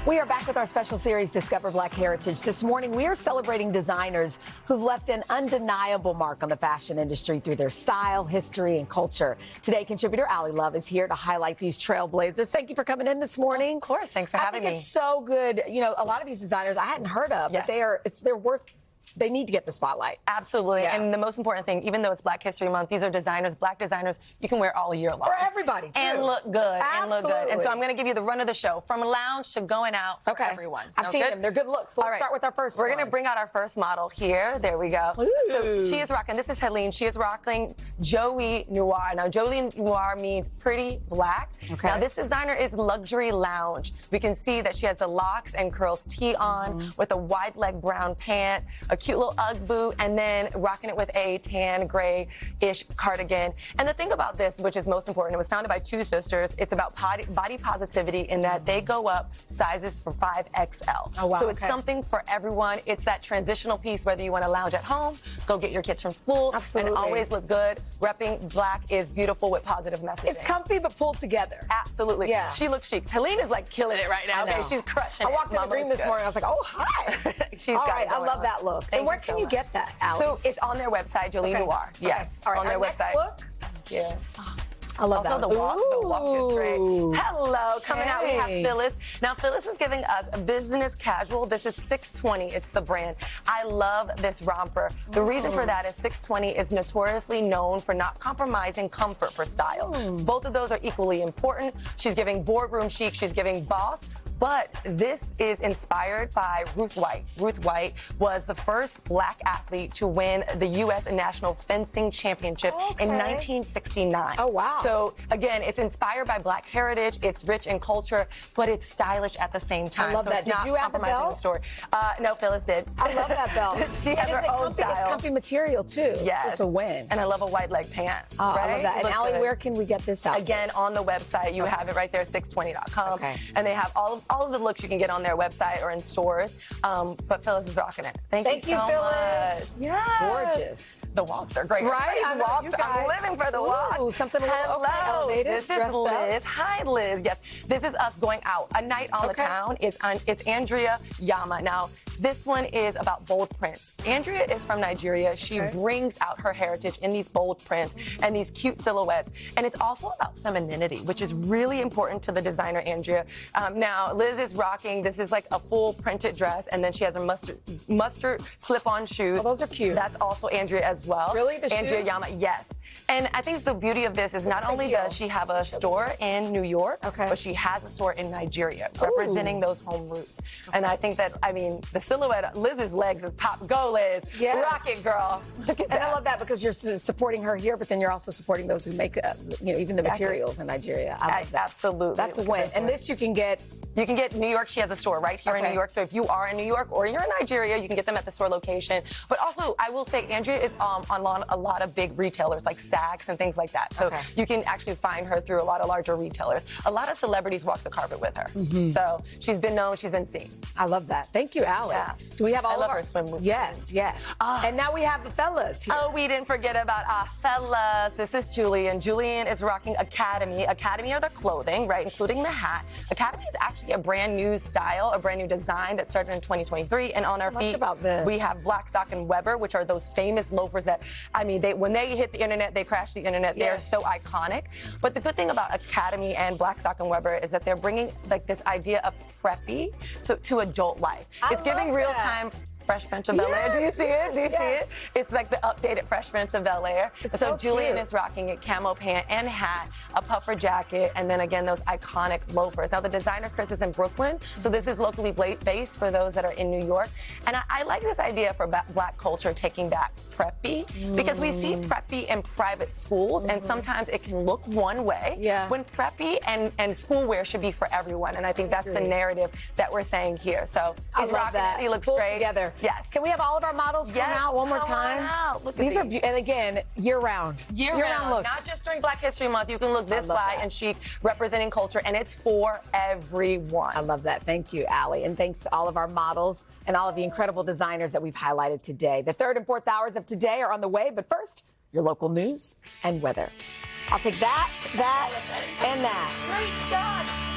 We are back with our special series, Discover Black Heritage. This morning, we are celebrating designers who've left an undeniable mark on the fashion industry through their style, history, and culture. Today, contributor Allie Love is here to highlight these trailblazers. Thank you for coming in this morning. Of course. Thanks for having me. I think it's so good. You know, a lot of these designers I hadn't heard of, but they're worth. They need to get the spotlight. Absolutely. Yeah. And the most important thing, even though it's Black History Month, these are designers, Black designers, you can wear all year long. For everybody, too. And look good. Absolutely. And look good. And so I'm going to give you the run of the show, from lounge to going out for everyone. I've seen them. They're good looks. So let's start with our first one. We're going to bring out our first model here. There we go. Ooh. So she is rocking, this is Helene, she is rocking JolieNoire. Now, JolieNoire means pretty black. Okay. Now, this designer is luxury lounge. We can see that she has the locks and curls tee on with a wide leg brown pant, a cute little Ugg boot, and then rocking it with a tan gray-ish cardigan. And the thing about this, which is most important, it was founded by two sisters. It's about body positivity in that they go up sizes for 5XL. Oh, wow. So it's something for everyone. It's that transitional piece, whether you want to lounge at home, go get your kids from school, and always look good. Repping black is beautiful with positive messaging. It's comfy but pulled together. Absolutely. Yeah. She looks chic. Helene is like killing it right now. Okay, she's crushing it. I walked in the green this morning. I was like, oh, hi. She's all got right, I love that look. And where can you get that, Allie? So it's on their website, JolieNoire. Yes, all right, on their website. Look. Yeah. I love also that. The walk is great. Hello, coming out we have Hey. Phyllis. Now Phyllis is giving us a business casual. This is 620. It's the brand. I love this romper. The reason for that is 620 is notoriously known for not compromising comfort for style. Both of those are equally important. She's giving boardroom chic. She's giving boss. But this is inspired by Ruth White. Ruth White was the first black athlete to win the U.S. National Fencing Championship in 1969. Oh, wow. So, again, it's inspired by black heritage. It's rich in culture, but it's stylish at the same time. I love that. It's not did you add the compromising belt? the story. No, Phyllis did. I love that belt. She has her own style. It's comfy material, too. Yes. It's a win. And I love a wide leg pant. Oh, right? I love that. And Look Allie, good. where can we get this out? Again, on the website, you have it right there, 620.com. Okay. And they have all of the looks you can get on their website or in stores. But Phyllis is rocking it. Thank you so Phyllis. much. Yes. Gorgeous. The walks are great. Right? The walks. I'm living for the walks. Ooh, something a little elevated. This is Liz. Hi, Liz. Yes, this is us going out. A night on the town. It's Andrea Yama. Now, this one is about bold prints. Andrea is from Nigeria. She brings out her heritage in these bold prints and these cute silhouettes. And it's also about femininity, which is really important to the designer, Andrea. Now, Liz is rocking, this is like a full printed dress, and then she has a mustard slip-on shoes. Oh, those are cute. That's also Andrea as well. Really? The Andrea shoes? Yama, yes. And I think the beauty of this is not only does she have a store in New York, but she has a store in Nigeria representing those home roots. And I think that, I mean, the silhouette, Liz's legs is pop. Go, Liz. Yes. Rock it, girl. Look at that. And I love that because you're supporting her here, but then you're also supporting those who make, even the materials in Nigeria. I love that. Absolutely. That's a win. And this you can get. You can get New York. She has a store right here in New York. So if you are in New York or you're in Nigeria, you can get them at the store location. But also, I will say, Andrea is on a lot of big retailers like Saks and things like that. So you can actually find her through a lot of larger retailers. A lot of celebrities walk the carpet with her. So she's been known, she's been seen. I love that. Thank you, Allie. Yeah. Do we have all I love of her swim moves. Yes. And now we have the fellas here. Oh, we didn't forget about our fellas. This is Julie, and Julian is rocking Academy. Academy are the clothing, right, including the hat. Academy is actually a brand new style, a brand new design that started in 2023. And on our feet, we have Blackstock and Weber, which are those famous loafers that, I mean, when they hit the internet, they crash the internet. They're so iconic. But the good thing about Academy and Blackstock and Weber is that they're bringing like this idea of preppy to adult life. It's giving real-time Fresh Prince of Bel-Air. Do you see it? Do you see it? It's like the updated Fresh Prince of Bel-Air. So Julian is rocking a camo pant and hat, a puffer jacket, and then again, those iconic loafers. Now, the designer, Chris, is in Brooklyn, so this is locally based for those that are in New York. And I like this idea for black culture taking back preppy, because we see preppy in private schools, and sometimes it can look one way, when preppy and school wear should be for everyone. And I think that's the narrative that we're saying here. So he's rocking it. He looks great. Together. Yes. Can we have all of our models come out one more time? Look at these are and again, year-round. Year-round looks. Not just during Black History Month. You can look this fly and chic, representing culture, and it's for everyone. I love that. Thank you, Allie. And thanks to all of our models and all of the incredible designers that we've highlighted today. The third and fourth hours of today are on the way, but first, your local news and weather. I'll take that, and that. Great shot.